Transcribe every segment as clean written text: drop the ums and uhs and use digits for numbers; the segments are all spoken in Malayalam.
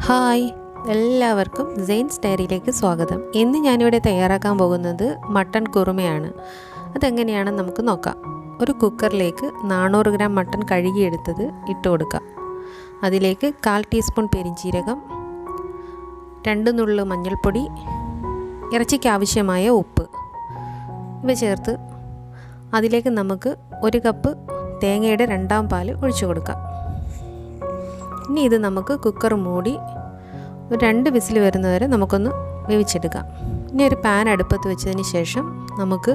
ഹായ്, എല്ലാവർക്കും സെയിൻസ് ഡയറിയിലേക്ക് സ്വാഗതം. ഇന്ന് ഞാനിവിടെ തയ്യാറാക്കാൻ പോകുന്നത് മട്ടൺ കുറുമയാണ്. അതെങ്ങനെയാണെന്ന് നമുക്ക് നോക്കാം. ഒരു കുക്കറിലേക്ക് 400 ഗ്രാം മട്ടൺ കഴുകിയെടുത്തത് ഇട്ട് കൊടുക്കാം. അതിലേക്ക് 1/4 ടീസ്പൂൺ പെരിഞ്ജീരകം, 2 നുള്ളു മഞ്ഞൾപ്പൊടി, ഇറച്ചിക്ക് ആവശ്യമായ ഉപ്പ് ഇവ ചേർത്ത് അതിലേക്ക് നമുക്ക് 1 കപ്പ് തേങ്ങയുടെ 2ാം പാൽ ഒഴിച്ചു കൊടുക്കാം. ഇനി ഇത് നമുക്ക് കുക്കർ മൂടി ഒരു 2 വിസിൽ വരുന്നവരെ നമുക്കൊന്ന് വേവിച്ചെടുക്കാം. ഇനി ഒരു പാൻ അടുപ്പത്ത് വെച്ചതിന് ശേഷം നമുക്ക്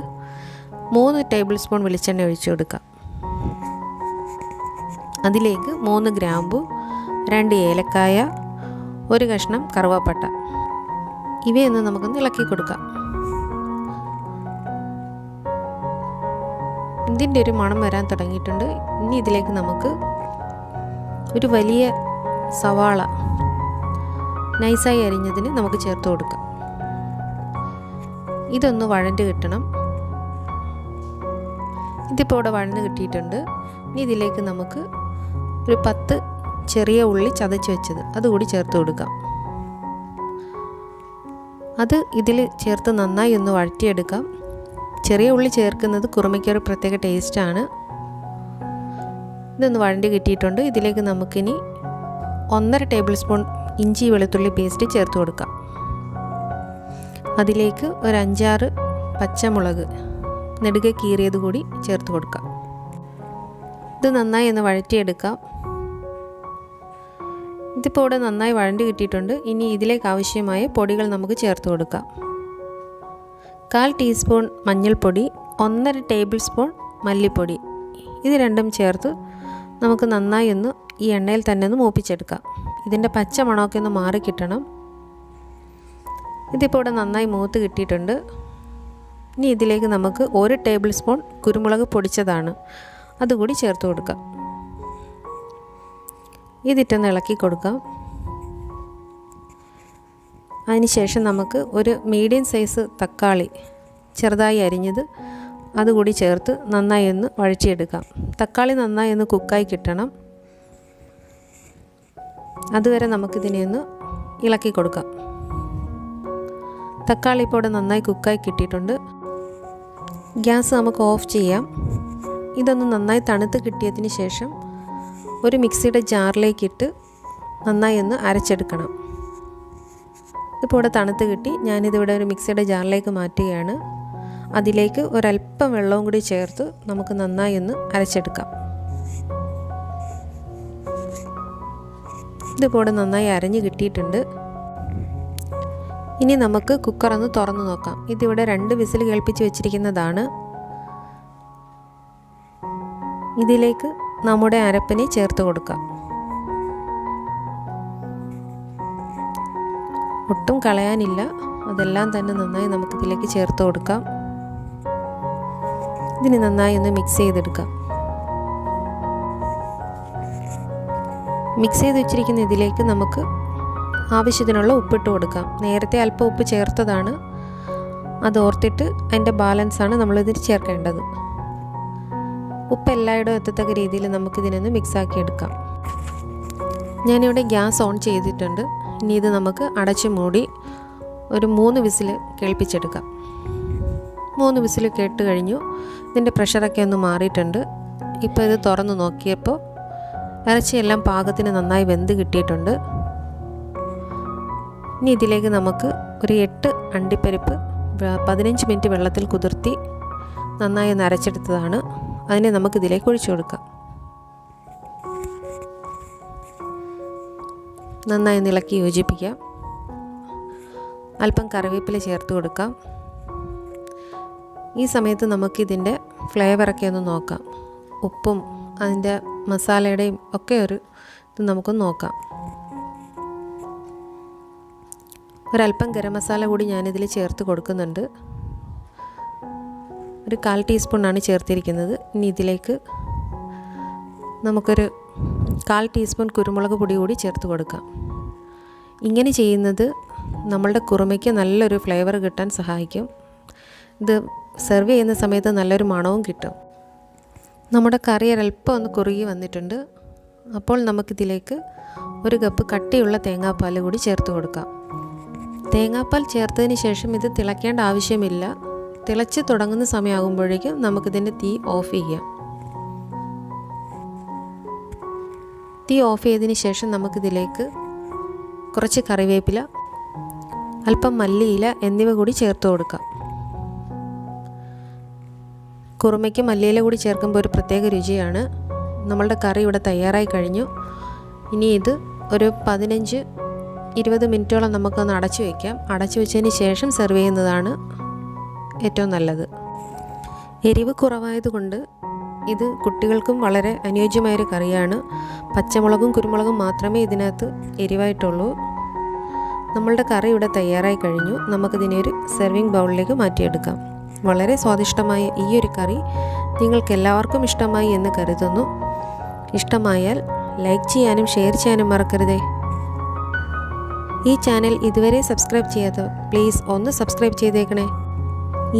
3 ടേബിൾ സ്പൂൺ വെളിച്ചെണ്ണ ഒഴിച്ചു കൊടുക്കാം. അതിലേക്ക് 3 ഗ്രാമ്പു, 2 ഏലക്കായ, 1 കഷ്ണം കറുവാപ്പട്ട ഇവയൊന്ന് നമുക്കൊന്ന് ഇളക്കി കൊടുക്കാം. ഇതിൻ്റെ ഒരു മണം വരാൻ തുടങ്ങിയിട്ടുണ്ട്. ഇനി ഇതിലേക്ക് നമുക്ക് ഒരു വലിയ സവാള നൈസായി അരിഞ്ഞതിന് നമുക്ക് ചേർത്ത് കൊടുക്കാം. ഇതൊന്ന് വഴണ്ട് കിട്ടണം. ഇതിപ്പോൾ ഇവിടെ വഴന്ന് കിട്ടിയിട്ടുണ്ട്. ഇനി ഇതിലേക്ക് നമുക്ക് ഒരു 10 ചെറിയ ഉള്ളി ചതച്ച് വെച്ചത് അതുകൂടി ചേർത്ത് കൊടുക്കാം. അത് ഇതിൽ ചേർത്ത് നന്നായി ഒന്ന് വഴറ്റിയെടുക്കാം. ചെറിയ ഉള്ളി ചേർക്കുന്നത് കുറുമയ്ക്കൊരു പ്രത്യേക ടേസ്റ്റാണ്. ഇതൊന്ന് വഴണ്ടി കിട്ടിയിട്ടുണ്ട്. ഇതിലേക്ക് നമുക്കിനി 1.5 ടേബിൾ സ്പൂൺ ഇഞ്ചി വെളുത്തുള്ളി പേസ്റ്റ് ചേർത്ത് കൊടുക്കാം. അതിലേക്ക് ഒരു 5-6 പച്ചമുളക് നെടുകെ കീറിയത് കൂടി ചേർത്ത് കൊടുക്കാം. ഇത് നന്നായി ഒന്ന് വഴറ്റിയെടുക്കാം. ഇതിപ്പോൾ ഇവിടെ നന്നായി വഴണ്ടി കിട്ടിയിട്ടുണ്ട്. ഇനി ഇതിലേക്ക് ആവശ്യമായ പൊടികൾ നമുക്ക് ചേർത്ത് കൊടുക്കാം. 1/4 ടീസ്പൂൺ മഞ്ഞൾപ്പൊടി, 1.5 ടേബിൾ സ്പൂൺ മല്ലിപ്പൊടി ഇത് രണ്ടും ചേർത്ത് നമുക്ക് നന്നായി ഒന്ന് ഈ എണ്ണയിൽ തന്നെ ഒന്ന് മൂപ്പിച്ചെടുക്കാം. ഇതിൻ്റെ പച്ച മണമൊക്കെ ഒന്ന് മാറി കിട്ടണം. ഇതിപ്പോൾ ഇവിടെ നന്നായി മൂത്ത് കിട്ടിയിട്ടുണ്ട്. ഇനി ഇതിലേക്ക് നമുക്ക് 1 ടേബിൾ സ്പൂൺ കുരുമുളക് പൊടിച്ചതാണ് അതുകൂടി ചേർത്ത് കൊടുക്കാം. ഇതിട്ടൊന്ന് ഇളക്കി കൊടുക്കാം. അതിനുശേഷം നമുക്ക് ഒരു മീഡിയം സൈസ് തക്കാളി ചെറുതായി അരിഞ്ഞത് അതുകൂടി ചേർത്ത് നന്നായി ഒന്ന് വഴറ്റിയെടുക്കാം. തക്കാളി നന്നായി ഒന്ന് കുക്കായി കിട്ടണം. അതുവരെ നമുക്കിതിനെ ഒന്ന് ഇളക്കി കൊടുക്കാം. തക്കാളി ഇപ്പോൾ ഇവിടെ നന്നായി കുക്കായി കിട്ടിയിട്ടുണ്ട്. ഗ്യാസ് നമുക്ക് ഓഫ് ചെയ്യാം. ഇതൊന്ന് നന്നായി തണുത്ത് കിട്ടിയതിന് ശേഷം ഒരു മിക്സിയുടെ ജാറിലേക്കിട്ട് നന്നായി ഒന്ന് അരച്ചെടുക്കണം. ഇപ്പോൾ ഇവിടെ തണുത്ത് കിട്ടി. ഞാനിതിവിടെ ഒരു മിക്സിയുടെ ജാറിലേക്ക് മാറ്റുകയാണ്. അതിലേക്ക് ഒരല്പം വെള്ളവും കൂടി ചേർത്ത് നമുക്ക് നന്നായി ഒന്ന് അരച്ചെടുക്കാം. ഇതിപ്പോൾ ഇവിടെ നന്നായി അരഞ്ഞ് കിട്ടിയിട്ടുണ്ട്. ഇനി നമുക്ക് കുക്കർ ഒന്ന് തുറന്ന് നോക്കാം. ഇതിവിടെ 2 വിസിൽ കേൾപ്പിച്ച് വെച്ചിരിക്കുന്നതാണ്. ഇതിലേക്ക് നമ്മുടെ അരപ്പിനെ ചേർത്ത് കൊടുക്കാം. ഒട്ടും കളയാനില്ല. അതെല്ലാം തന്നെ നന്നായി നമുക്കിതിലേക്ക് ചേർത്ത് കൊടുക്കാം. ഇതിന് നന്നായി ഒന്ന് മിക്സ് ചെയ്തെടുക്കാം. മിക്സ് ചെയ്ത് വെച്ചിരിക്കുന്ന ഇതിലേക്ക് നമുക്ക് ആവശ്യത്തിനുള്ള ഉപ്പിട്ട് കൊടുക്കാം. നേരത്തെ അല്പം ഉപ്പ് ചേർത്തതാണ്. അത് ഓർത്തിട്ട് അതിൻ്റെ ബാലൻസാണ് നമ്മളിതിൽ ചേർക്കേണ്ടത്. ഉപ്പ് എല്ലായിടവും എത്തത്തക്ക രീതിയിൽ നമുക്കിതിനൊന്ന് മിക്സാക്കി എടുക്കാം. ഞാനിവിടെ ഗ്യാസ് ഓൺ ചെയ്തിട്ടുണ്ട്. ഇനി ഇത് നമുക്ക് അടച്ച് മൂടി ഒരു 3 വിസിൽ കേൾപ്പിച്ചെടുക്കാം. 3 വിസിൽ കേട്ട് കഴിഞ്ഞു. ഇതിൻ്റെ പ്രഷറൊക്കെ ഒന്ന് മാറിയിട്ടുണ്ട്. ഇപ്പോൾ ഇത് തുറന്ന് നോക്കിയപ്പോൾ ഇറച്ചിയെല്ലാം പാകത്തിന് നന്നായി വെന്ത് കിട്ടിയിട്ടുണ്ട്. ഇനി ഇതിലേക്ക് നമുക്ക് ഒരു 8 അണ്ടിപ്പരിപ്പ് 15 മിനിറ്റ് വെള്ളത്തിൽ കുതിർത്തി നന്നായി ഒന്ന് അരച്ചെടുത്തതാണ്. അതിനെ നമുക്കിതിലേക്ക് ഒഴിച്ചു കൊടുക്കാം. നന്നായി ഒന്ന് ഇളക്കി യോജിപ്പിക്കാം. അല്പം കറിവേപ്പില ചേർത്ത് കൊടുക്കാം. ഈ സമയത്ത് നമുക്കിതിൻ്റെ ഫ്ലേവറൊക്കെ ഒന്ന് നോക്കാം. ഉപ്പും അതിൻ്റെ മസാലയുടെയും ഒക്കെ ഒരു ഇത് നമുക്കൊന്ന് നോക്കാം. ഒരല്പം ഗരം മസാല കൂടി ഞാനിതിൽ ചേർത്ത് കൊടുക്കുന്നുണ്ട്. ഒരു 1/4 ടീസ്പൂണാണ് ചേർത്തിരിക്കുന്നത്. ഇനി ഇതിലേക്ക് നമുക്കൊരു 1/4 ടീസ്പൂൺ കുരുമുളക് പൊടി കൂടി ചേർത്ത് കൊടുക്കാം. ഇങ്ങനെ ചെയ്യുന്നത് നമ്മളുടെ കുറുമയ്ക്ക് നല്ലൊരു ഫ്ലേവർ കിട്ടാൻ സഹായിക്കും. ഇത് സെർവ് ചെയ്യുന്ന സമയത്ത് നല്ലൊരു മണവും കിട്ടും. നമ്മുടെ കറി ഒരല്പം ഒന്ന് കുറുകി വന്നിട്ടുണ്ട്. അപ്പോൾ നമുക്കിതിലേക്ക് 1 കപ്പ് കട്ടിയുള്ള തേങ്ങാപ്പാൽ കൂടി ചേർത്ത് കൊടുക്കാം. തേങ്ങാപ്പാൽ ചേർത്തതിന് ശേഷം ഇത് തിളയ്ക്കേണ്ട ആവശ്യമില്ല. തിളച്ച് തുടങ്ങുന്ന സമയമാകുമ്പോഴേക്കും നമുക്കിതിൻ്റെ തീ ഓഫ് ചെയ്യാം. തീ ഓഫ് ചെയ്തതിന് ശേഷം നമുക്കിതിലേക്ക് കുറച്ച് കറിവേപ്പില, അല്പം മല്ലിയില എന്നിവ കൂടി ചേർത്ത് കൊടുക്കാം. കുറുമയ്ക്ക് മല്ലിയില കൂടി ചേർക്കുമ്പോൾ ഒരു പ്രത്യേക രുചിയാണ്. നമ്മളുടെ കറി ഇവിടെ തയ്യാറായി കഴിഞ്ഞു. ഇനി ഇത് ഒരു 15-20 മിനിറ്റോളം നമുക്കൊന്ന് അടച്ചു വയ്ക്കാം. അടച്ചു വെച്ചതിന് ശേഷം സെർവ് ചെയ്യുന്നതാണ് ഏറ്റവും നല്ലത്. എരിവ് കുറവായതുകൊണ്ട് ഇത് കുട്ടികൾക്കും വളരെ അനുയോജ്യമായൊരു കറിയാണ്. പച്ചമുളകും കുരുമുളകും മാത്രമേ ഇതിനകത്ത് എരിവായിട്ടുള്ളൂ. നമ്മളുടെ കറി ഇവിടെ തയ്യാറായി കഴിഞ്ഞു. നമുക്കിതിനെ ഒരു സെർവിങ് ബൗളിലേക്ക് മാറ്റിയെടുക്കാം. വളരെ സ്വാദിഷ്ടമായ ഈ ഒരു കറി നിങ്ങൾക്ക് എല്ലാവർക്കും ഇഷ്ടമായി എന്ന് കരുതുന്നു. ഇഷ്ടമായാൽ ലൈക്ക് ചെയ്യാനും ഷെയർ ചെയ്യാനും മറക്കരുതേ. ഈ ചാനൽ ഇതുവരെ സബ്സ്ക്രൈബ് ചെയ്യാത്തവർ പ്ലീസ് ഒന്ന് സബ്സ്ക്രൈബ് ചെയ്തേക്കണേ.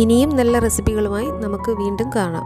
ഇനിയും നല്ല റെസിപ്പികളുമായി നമുക്ക് വീണ്ടും കാണാം.